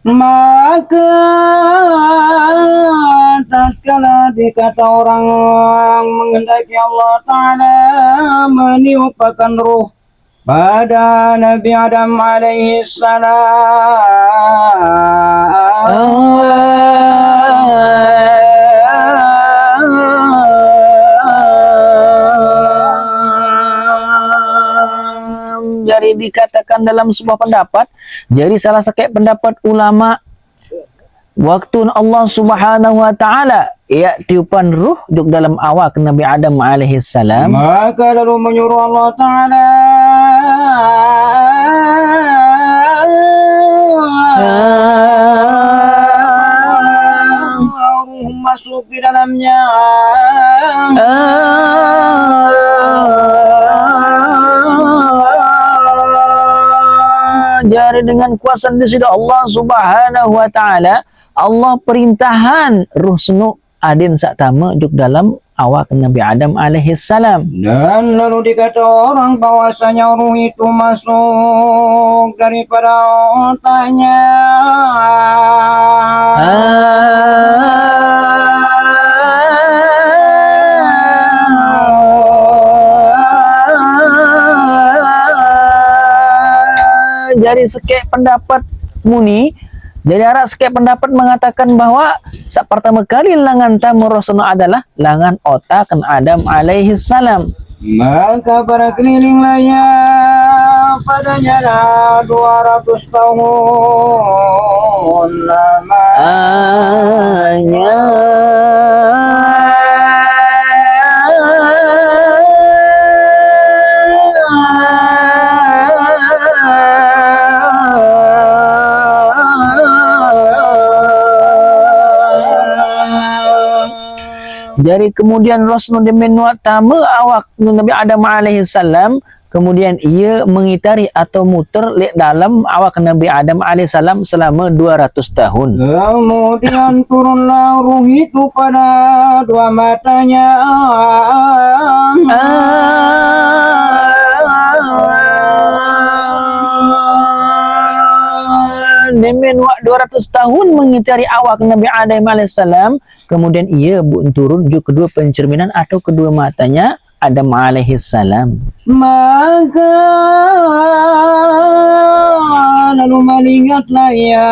Maka tatkala dikata orang menghendaki Allah Ta'ala meniupkan ruh pada Nabi Adam alaihi salam, jadi dikatakan dalam sebuah pendapat, jadi salah satu pendapat ulama waktu Allah Subhanahu wa taala ya tiupan ruh duk dalam awak Nabi Adam alaihi salam, maka lalu menyuruh Allah Ta'ala ruh masuk di dalamnya. Jadi dengan kuasa dari Allah Subhanahu wa taala, Allah perintahan ruh senu adin saktama duk dalam awak Nabi Adam alaihi salam. Dan lalu dikata orang bahwasanya ruh itu masuk daripada otaknya. Jadi sekek pendapat muni, jadi arah sekek pendapat mengatakan bahwa sak pertama kali langan tamu Rasulullah adalah langan otak kan Adam alaihi salam. Maka para kelilinglah ya padanya dah 200 tahun lamanya. Jadi kemudian Rasulullah menuat tama awak Nabi Adam alaihi salam, kemudian ia mengitari atau muter lek dalam awak Nabi Adam alaihi salam selama 200 tahun. Kemudian turunlah ruh itu pada dua matanya. Nemen wak 200 tahun mengitari awak Nabi Adam alaihissalam, kemudian ia turun juga kedua pencerminan atau kedua matanya Adam alaihissalam. Maka lalu mengingatlah ia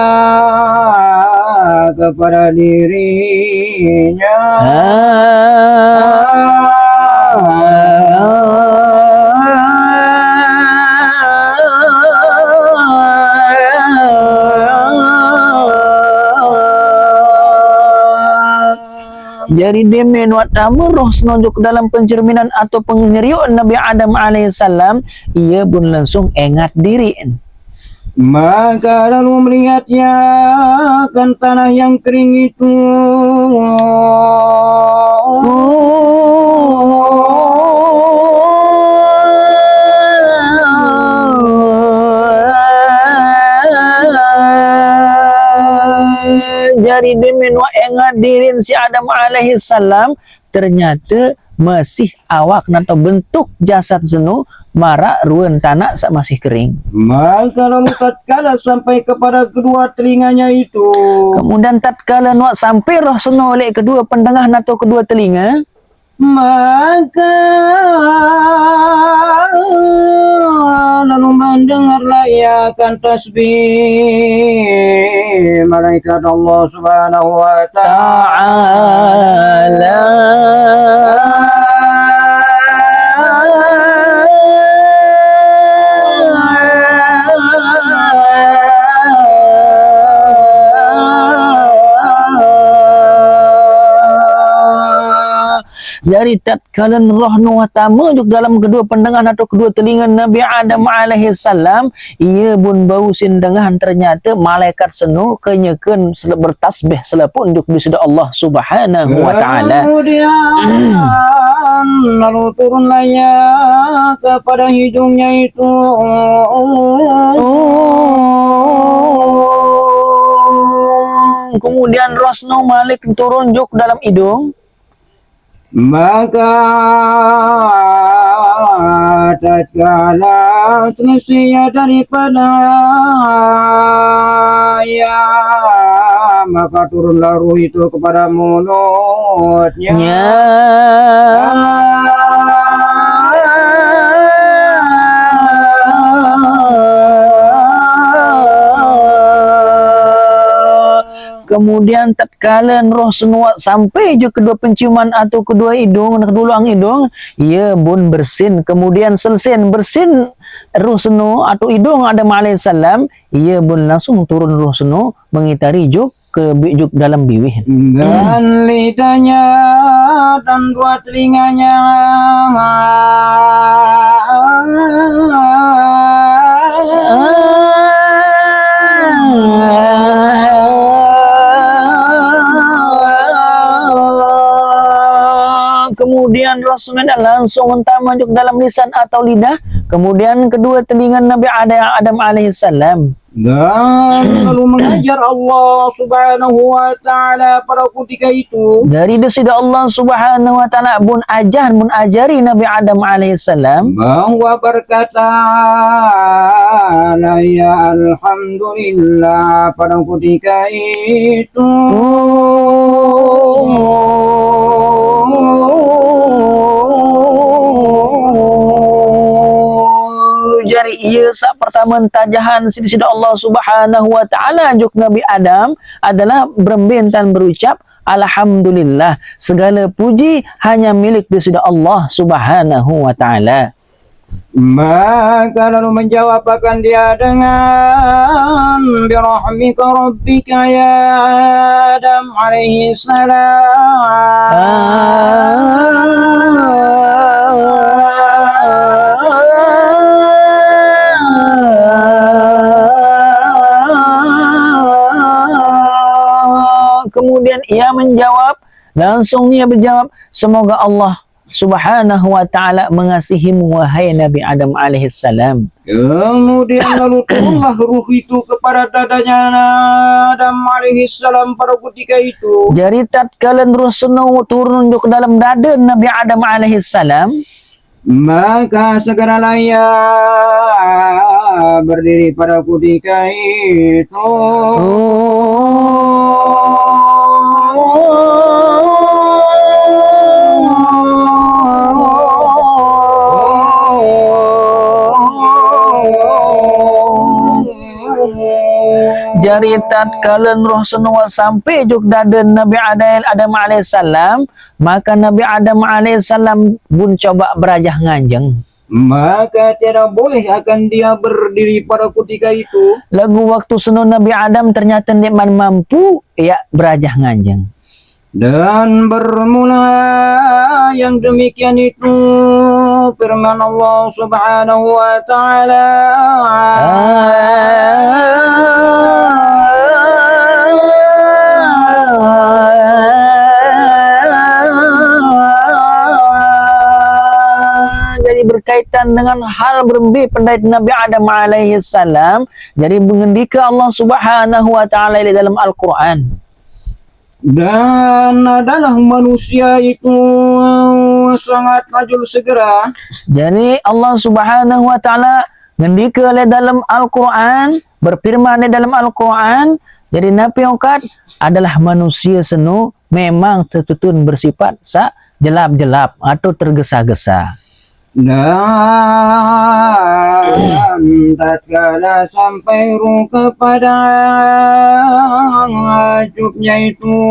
kepada dirinya. Jadi demen wat tamu roh senonjok dalam pencerminan atau pengeriuan Nabi Adam alaihissalam, ia pun langsung ingat diri. Maka lalu melihatnya akan tanah yang kering itu. Jadi demen wa ngadirin si Adam alaihissalam, ternyata masih awak atau bentuk jasad senu marak ruan tanah sak masih kering. Maka lalu tatkala sampai kepada kedua telinganya itu, kemudian tatkala nuak sampai roh senu oleh kedua pendengar atau kedua telinga, maka lalu mendengarlah ia akan tasbih malaikat Allah Subhanahu wa ta'ala. Jadi tatkala roh nuwatama juga dalam kedua pendengar atau kedua telinga Nabi Adam alaihissalam, ia pun bau sindengan ternyata malaikat senu kenyakan bertasbih selepun untuk disida Allah Subhanahu wa taala. Kemudian lalu turunlah ia kepada hidungnya itu. Kemudian Rosno Malik turun juk dalam hidung. Maka tatkala selesai daripada ya, maka turunlah ruh itu kepada mulutnya. Kemudian tatkala roh semua sampai je kedua penciuman atau kedua hidung, kedua luang hidung, ia pun bersin. Kemudian selesai bersin roh senu atau hidung Adam alaihissalam, ia pun langsung turun roh senu mengitari juk ke juk dalam biwih. Dan lidahnya dan dua telinganya kemudian Rasulullah langsung mentah masuk dalam lisan atau lidah. Kemudian kedua telinga Nabi Adam alaihissalam. dan lalu mengajar Allah subhanahu wa ta'ala pada ketika itu. Dari desida Allah subhanahu wa ta'ala pun ajari Nabi Adam alaihissalam bahwa berkata ya alhamdulillah pada ketika itu. Jadi ia sak pertama tajahan sida Allah subhanahu wa ta'ala juk Nabi Adam adalah berembentan berucap alhamdulillah, segala puji hanya milik sida Allah subhanahu wa ta'ala. Maka lalu menjawab akan dia dengan birahmika rabbika ya Adam alaihi salam. Kemudian ia menjawab, langsung dia berjawab, semoga Allah subhanahu wa ta'ala mengasihimu wahai Nabi Adam alaihissalam. Kemudian lalu turunlah ruh itu kepada dadanya Adam alaihissalam pada ketika itu. Jadi tatkala ruh sunu turun ke dalam dada Nabi Adam alaihissalam, maka segeralah ia berdiri pada ketika itu. Jari tatkala roh senua sampai juk dada Nabi Adam alaihissalam, maka Nabi Adam alaihissalam pun coba berajah nganjeng. Maka tidak boleh akan dia berdiri pada ketika itu. Lagu waktu senu Nabi Adam ternyata nikmat mampu ya berajah nganjeng. Dan bermula yang demikian itu firman Allah subhanahu wa ta'ala. Jadi berkaitan dengan hal berembi pendait Nabi Adam alaihissalam. Jadi mengendika Allah subhanahu wa ta'ala di dalam Al-Quran. Dan adalah manusia itu sangat maju segera. Jadi Allah subhanahu wa ta'ala ngendika oleh dalam Al-Quran, berfirman di dalam Al-Quran, jadi Nabi Ongkat adalah manusia senu memang tertutun bersifat jelap-jelap atau tergesa-gesa. Dan tatkala sampai ruh kepada ajubnya itu,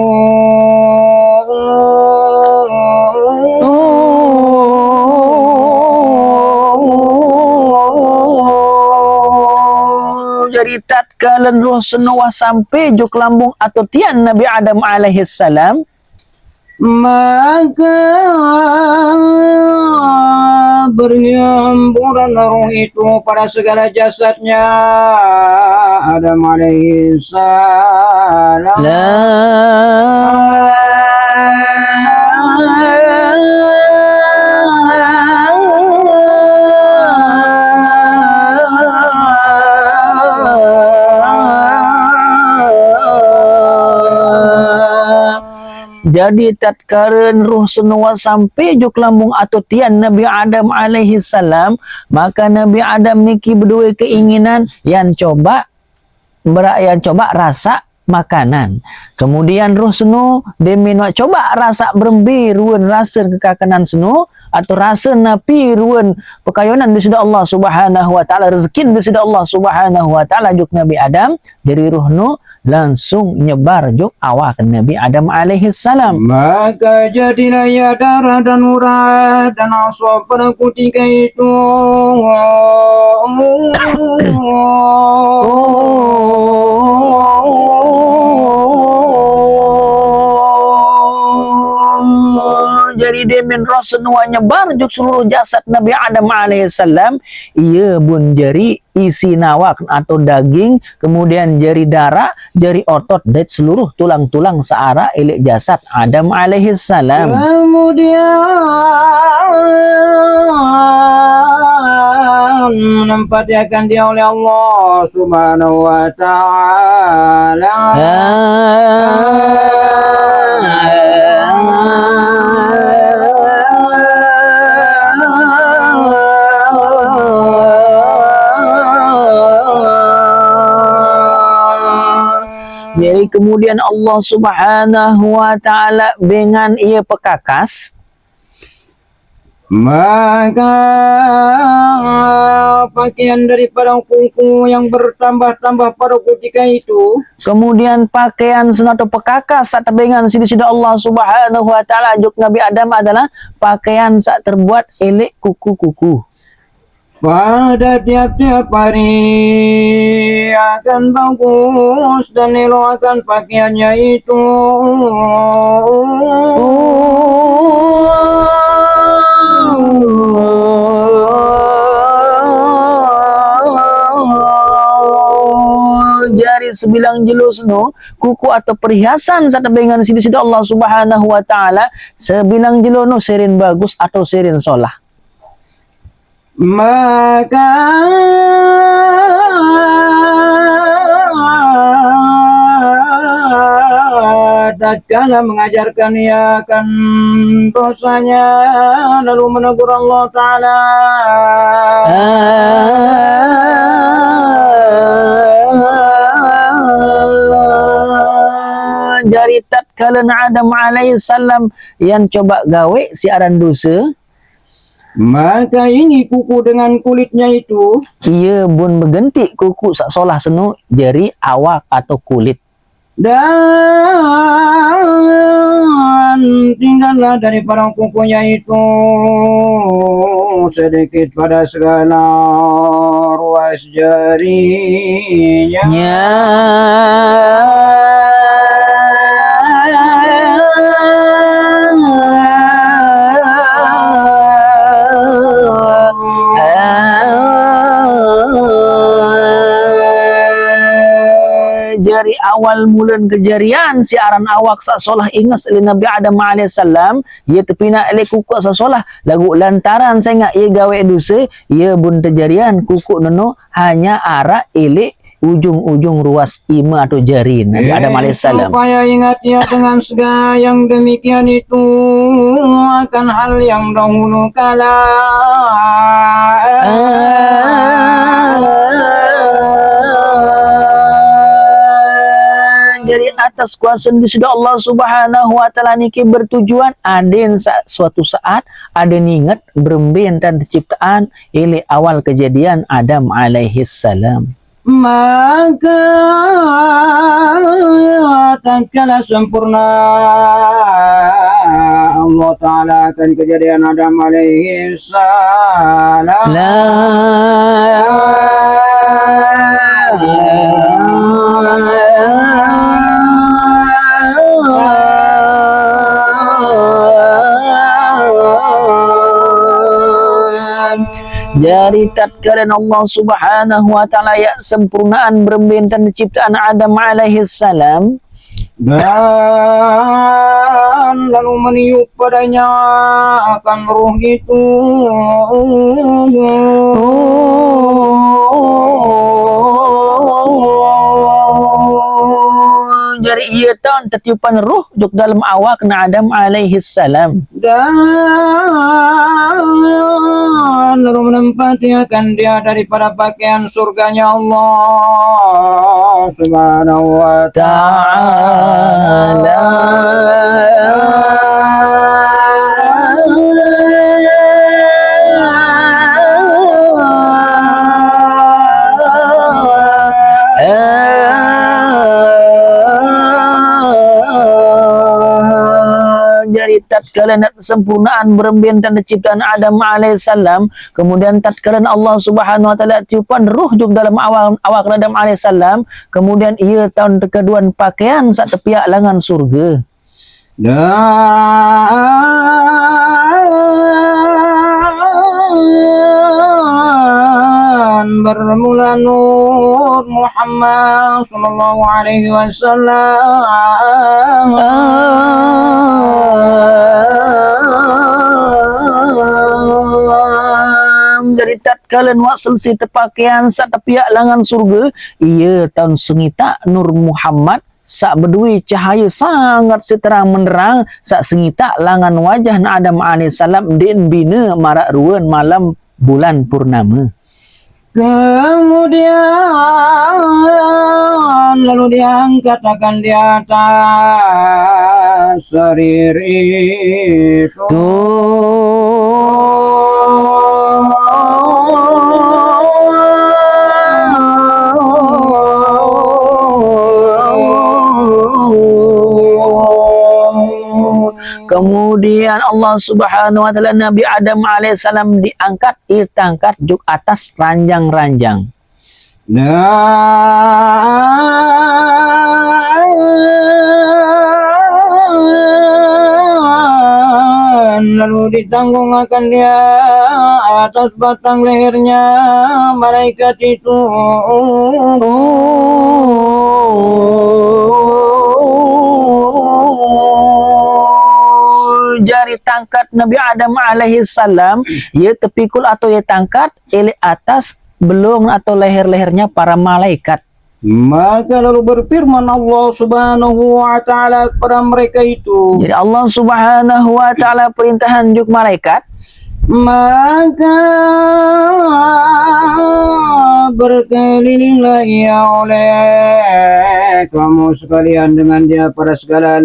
jadi tatkala roh senua sampai juk lambung atau tian Nabi Adam alaihissalam, maka berhamburan roh itu pada segala jasadnya Adam alaihissalam. Jadi tatkala ruh senua sampai juk lambung atau tian Nabi Adam alaihi salam, maka Nabi Adam niki berdua keinginan yang coba rasa makanan. Kemudian ruh senu demin coba rasa berembi ruan rasa kekakanan senu atau rasa napi ruan pekayonan di sida Allah Subhanahu wa taala, rezeki di sida Allah Subhanahu wa taala juk Nabi Adam, jadi ruh nu langsung nyebar juk awak Nabi Adam alaihi salam. Maka jadilah ya darah dan urat dan asap pada ketika itu. Jadi demin roh senua nyebar juk seluruh jasad Nabi Adam alaihissalam, ia bun jari isi nawak atau daging, kemudian jari darah, jari otot, dan seluruh tulang-tulang searah ilik jasad Adam alaihissalam. Kemudian menempatkan dia oleh Allah Subhanahu wa taala. Jadi kemudian Allah Subhanahu wa taala dengan ia pekakas, maka pakaian daripada kuku yang bertambah-tambah pada ketika itu, kemudian pakaian senato pekakas saat dengan sida Allah Subhanahu wa taala juk Nabi Adam adalah pakaian saat terbuat elek kuku-kuku. Pada tiap-tiap hari akan bagus dan elok akan pakaiannya itu. Jari sebilang jelus no kuku atau perhiasan saat dengan sida Allah Subhanahu wa taala, sebilang jelo no serin bagus atau serin solah. Maka tatkala mengajarkan ia akan dosanya, lalu menegur Allah Ta'ala. Jari tatkala Adam alaihissalam yang coba gawe si aran dosa, maka ini kuku dengan kulitnya itu, ia bun berganti kuku sak solah senu jari awak atau kulit. Dan tinggallah daripada kukunya itu sedikit pada segala ruas jarinya. Jari awal mulan kejarian si aran awak sak solah ingas oleh Nabi Adam alaihissalam, ia terpina oleh kuku sak solah lagu lantaran saya ngak ia gawe dosa, ia bun terjarian kuku nono hanya arah elek ujung-ujung ruas ima atau jari Nabi Adam alaihissalam. Supaya ingat ya dengan segala yang demikian itu akan hal yang dahulu kala. Jadi atas kuasa di sudah Allah Subhanahu wa taala niki bertujuan aden suatu saat ada ingat berembin dan ciptaan ini awal kejadian Adam alaihi salam. Maka tatkala sempurna Allah Ta'ala akan kejadian Adam alaihi salam. Jadi tatkala Allah Subhanahu wa taala ya sempurnaan berembin dan ciptaan Adam alaihi salam, dan lalu meniup padanya akan ruh itu. Dari ia tahun tertiupan ruh juk dalam awak na Adam alaihi salam. Dan lalu menempati akan dia daripada pakaian surganya Allah Subhanahu wa Ta'ala. Jadi tatkala nak kesempurnaan berembien tanda ciptaan Adam alaihissalam, kemudian tatkala Allah Subhanahu wa taala tiupan ruh juk dalam awak Adam alaihissalam, kemudian ia tahun keduan pakaian sak tepiak langan surga. Dan bermula Nur Muhammad sallallahu alaihi wasallam dari tatkala wak selesai terpakaian sak tepiak langan surga, ia tahun sengita Nur Muhammad sak berdui cahaya sangat seterang menerang sak sengita langan wajah na Adam alaihissalam din bina marak ruan malam bulan purnama. Kemudian lalu diangkat akan di atas serir itu. Kemudian Allah Subhanahu wa taala Nabi Adam alaihissalam diangkat ditangkat juk atas ranjang-ranjang. Dan lalu ditanggung akan dia atas batang lehernya malaikat itu. Jari tangkat Nabi Adam alaihi salam, ia terpikul atau ia tangkat elek atas belum atau leher-lehernya para malaikat. Maka lalu berfirman Allah Subhanahu wa taala kepada mereka itu. Jadi Allah Subhanahu wa taala perintahan juk malaikat, maka berkelilinglah ia oleh kamu sekalian dengan dia pada segala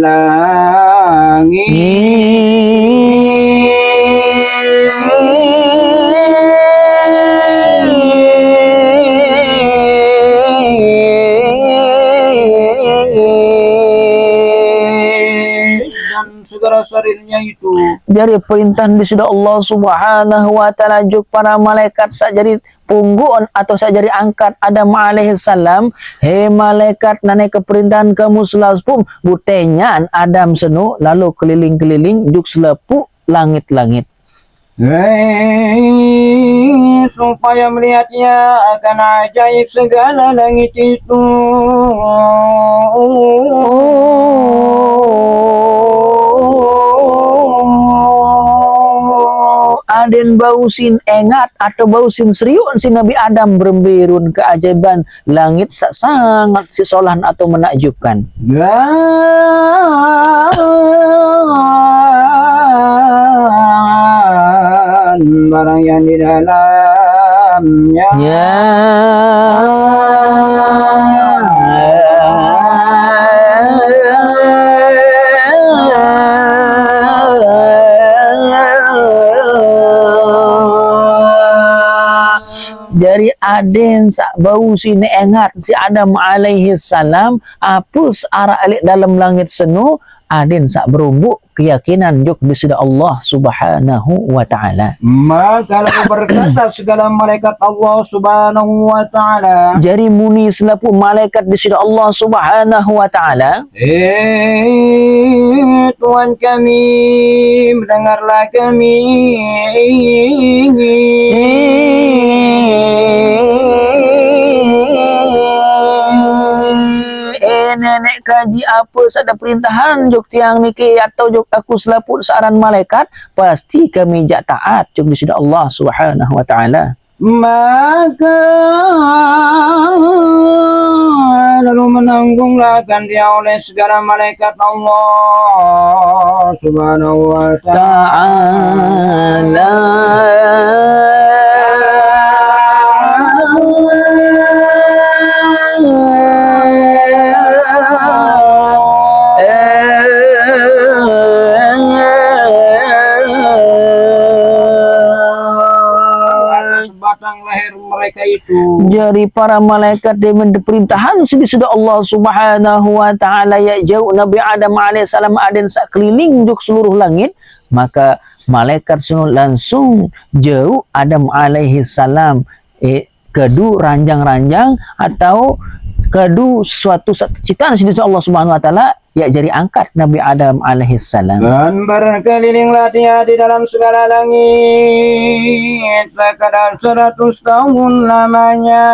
segala sarirnya itu. Jadi perintahan di sudah Allah Subhanahu wa taala juk para malaikat sak jadi pungguan atau sak jadi angkat Adam alaihi salam, he malaikat nane keperintahan kamu selasupum butenyan Adam senu lalu keliling-keliling juk selepuk langit-langit. Supaya melihatnya akan ajaib segala langit itu. Aden bausin engat atau bausin seriun si Nabi Adam berembirun keajaiban langit sangat sisolan atau menakjubkan. Dan barang yang di dalamnya dari aden sak bau sini engat si Adam alaihi salam apus arah alik dalam langit senu aden sak berumbuk keyakinan juk bisida Allah Subhanahu wa taala. Maka lalu berkata segala malaikat Allah Subhanahu wa taala, jadi muni selapu malaikat bisida Allah Subhanahu wa taala, Tuhan kami, mendengarlah kami. Nenek kaji apa sada perintahan juk tiang niki atau juk aku selaput saran malaikat pasti kami jak taat juk disida Allah Subhanahu wa taala. Maka lalu penanggungkan dia oleh segala malaikat Allah Subhanahu wa ta'ala. Sebatang leher mereka itu. Jadi para malaikat dengan perintahan sudah Allah Subhanahu wa taala ya jauh Nabi Adam alaihissalam aden sak keliling juk seluruh langit, maka malaikat sunu langsung jauh Adam alaihissalam kedu ranjang-ranjang atau kedu suatu ciptaan sudah Allah Subhanahu wa taala ya jadi angkat Nabi Adam alaihissalam. Dan berkelilinglah dia di dalam segala langit sekadar 100 tahun lamanya.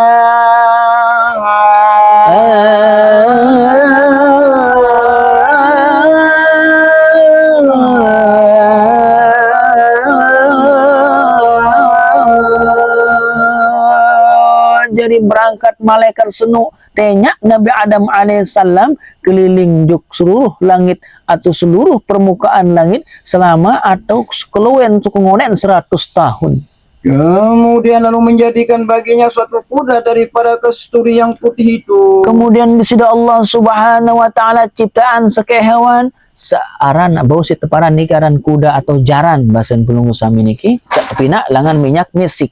Jadi berangkat malaikat senu tenyak Nabi Adam alaihissalam keliling juk seluruh langit atau seluruh permukaan langit selama atau keluwen ngonen 100 tahun. Kemudian lalu menjadikan baginya suatu kuda daripada kasturi yang putih itu. Kemudian disida Allah Subhanahu wa taala ciptaan sake hewan searan bau si teparan nikaran kuda atau jaran bahasa pelunggu sami niki sapina langan minyak misik.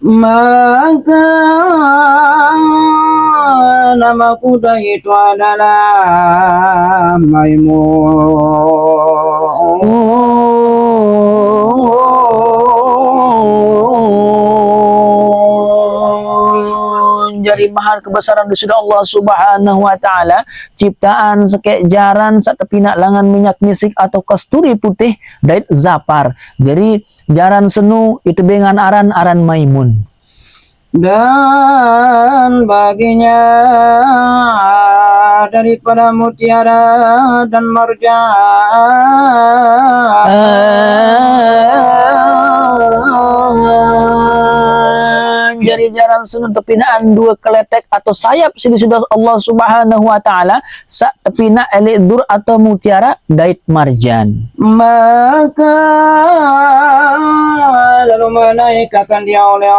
Maka nama kuda itu adalah Maimun. Jadi mahal kebesaran di sisi Allah Subhanahu wa taala ciptaan sekek jaran satepina langan minyak misik atau kasturi putih dait zapar. Jadi jaran senu itu dengan aran Maimun. Dan baginya daripada mutiara dan marjan. Jadi jaran sunu tepinaan dua keletek atau sayap sini sudah Allah Subhanahu wa taala sak tepina elidur atau mutiara dait marjan. Maka lalu menaikkan dia oleh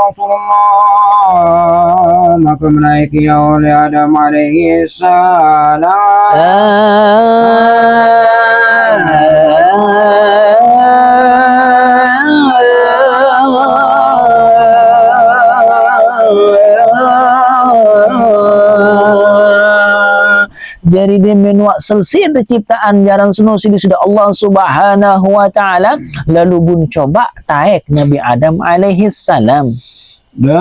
Rasulullah, maka menaiki oleh Adam alaihi Jadi dia menuak selesai ciptaan jaran sunu sini sudah Allah Subhanahu wa taala lalu bun coba taek Nabi Adam alaihi salam. Dan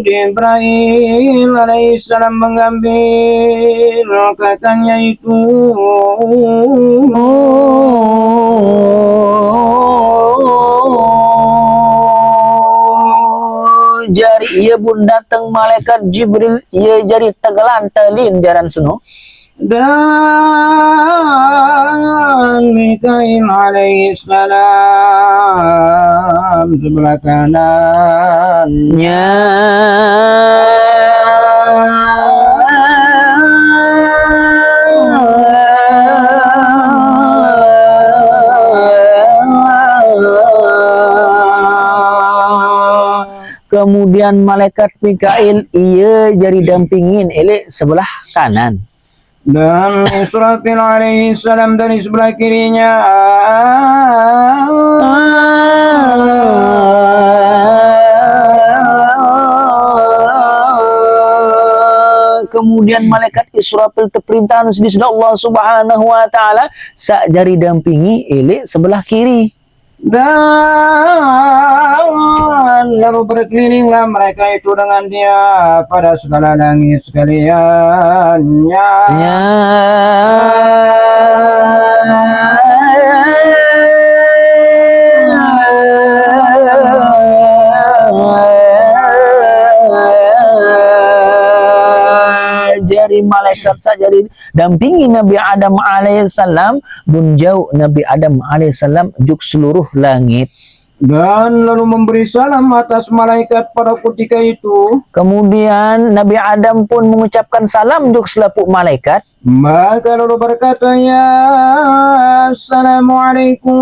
Jibril alaihissalam mengambil kakaknya itu. Jari ia pun datang malaikat Jibril ia jari tegelan telin jaran senu. Dan Mikail alaihissalam sebelah kanannya. Kemudian malaikat Mikail ia jari dampingin elek sebelah kanan. Dan Israfil alaihissalam dari sebelah kirinya. Kemudian malaikat Israfil terperintah sudah Allah Subhanahu wa taala sak jari dampingi elek sebelah kiri. Dan lalu berkelilinglah mereka itu dengan dia pada segala langit sekaliannya. Jadi malaikat saja dampingi Nabi Adam alaihissalam bun jauh Nabi Adam alaihissalam juk seluruh langit. dan lalu memberi salam atas malaikat pada ketika itu. Kemudian Nabi Adam pun mengucapkan salam juk selapuk malaikat. Maka lalu berkata, ya Assalamualaikum.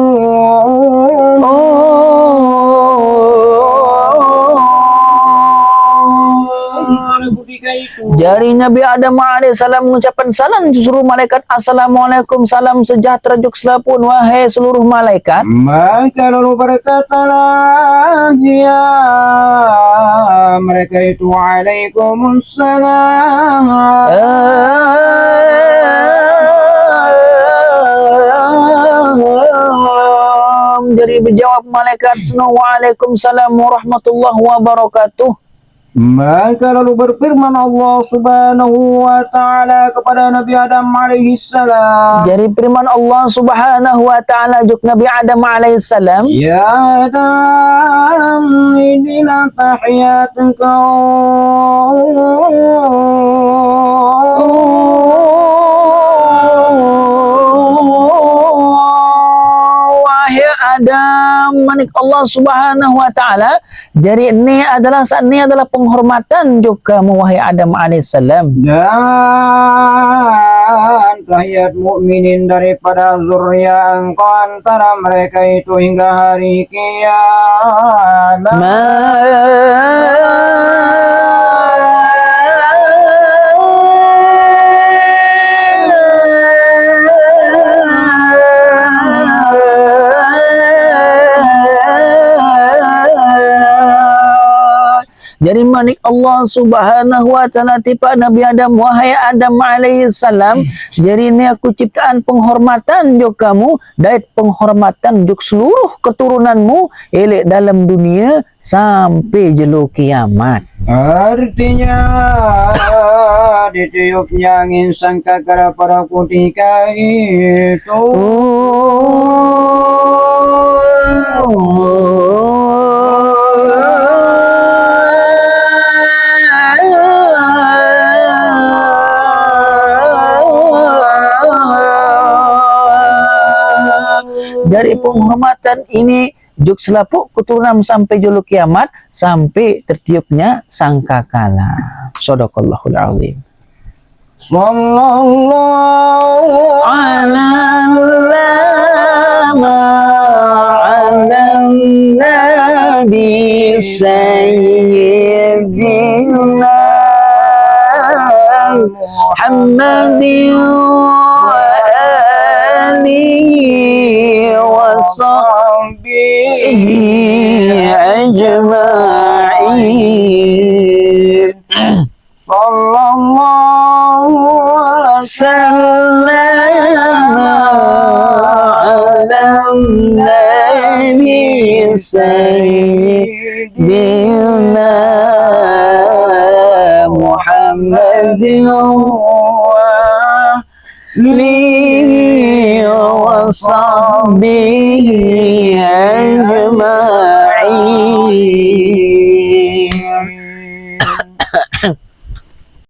Ketika itu Jari Nabi Adam alaihissalam mengucapkan salam seluruh malaikat. Assalamualaikum, salam sejahtera juk selapun wahai seluruh malaikat. maka lalu berkatalah ya mereka itu, Waalaikumsalam. Jadi berjawab malaikat seno, Waalaikumsalam warahmatullahi wabarakatuh. Maka lalu berfirman Allah Subhanahu wa taala kepada Nabi Adam alaihi salam. Jadi firman Allah Subhanahu wa taala juk Nabi Adam alaihi salam, Ya Adam, inilah tahiyat engkau. wahai Adam, manik Allah Subhanahu wa taala. Jadi ini adalah penghormatan juga wahai Adam alaihissalam. Dan tahiyat mukminin daripada zuriat engkau antara mereka itu hingga hari kiamat. Jadi manik Allah Subhanahu wa taala tipa Nabi Adam, wahai Adam alaihi salam. Jadi ini aku ciptaan penghormatan juk kamu, dari penghormatan juk seluruh keturunanmu elek dalam dunia sampai jelo kiamat. Artinya ditiupnya angin sangkakala pada ketika itu. Jadi penghormatan ini juk selapuk keturunan sampai julu kiamat, sampai tertiupnya sangkakala. Shadaqallahul azim. Sallallahu ala nabi sayyidina Muhammadin wa alihi wa sahbihi ajma'in. sallallahu Sallam ala nabi sayyidina Muhammadin wa alihi wa sahbihi ajma'in.